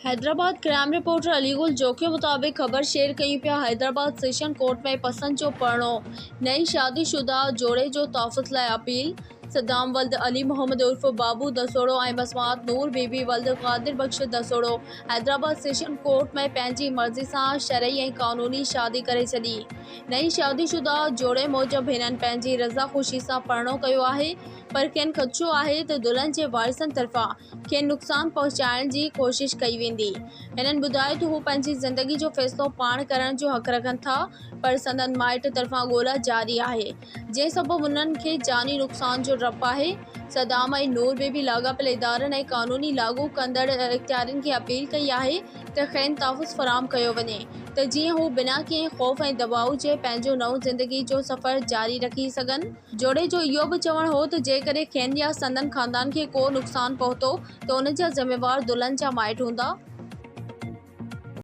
Hyderabad crime reporter Aligul जो के मुताबिक ख़बर शेयर कई पिया। हैदराबाद सेशन कोर्ट में पसंद जो पढ़ो नई शादीशुदा जोड़े जो तहफ़्फ़ुज़ लाइ अपील। सद्दाम वल्द अली मोहम्मद उर्फ बाबू दसोड़ो ऐं मसमात नूर बीबी वल्द क़ादिर बख्श दसोड़ो हैदराबाद सेशन कोर्ट में पंहिंजी मर्ज़ी सां शरई ऐं क़ानूनी शादी करे छॾी। नई शादीशुदा जोड़े मूजिब हिननि पंहिंजी रज़ा ख़ुशी सां परणो कयो आहे, पर खेनि ख़दशो आहे त दुल्हन जे वारिसनि तरफ़ां खेनि नुक़सान पहुचाइण जी कोशिश कई वेंदी। हिननि ॿुधायो त हू पंहिंजी ज़िंदगी जो फ़ैसिलो पाण करण जो हक़ रखनि था, पर संदनि माइट तरफ़ां ॻोल्हा जारी आहे, जंहिं सबबि उन्हनि खे जानी नुक़सान जो डपु आहे। सद्दाम ऐं नूर बीबी लाॻापियल इदारनि ऐं क़ानूनी लागू कंदड़ इख़्तियारनि खे अपील कई आहे त खेनि तहफ़्फ़ुज़ फ़राहम कयो वञे त जीअं हू बिना कंहिं ख़ौफ़ ऐं दबाउ जे पंहिंजो नओं ज़िंदगी जो सफ़र जारी रखी सघनि। जोड़े जो इहो बि चवणु हो त जेकॾहिं खेनि या संदनि ख़ानदान खे को नुक़सान पहुतो त उन जा ज़िम्मेवार दुल्हन जा माइट हूंदा।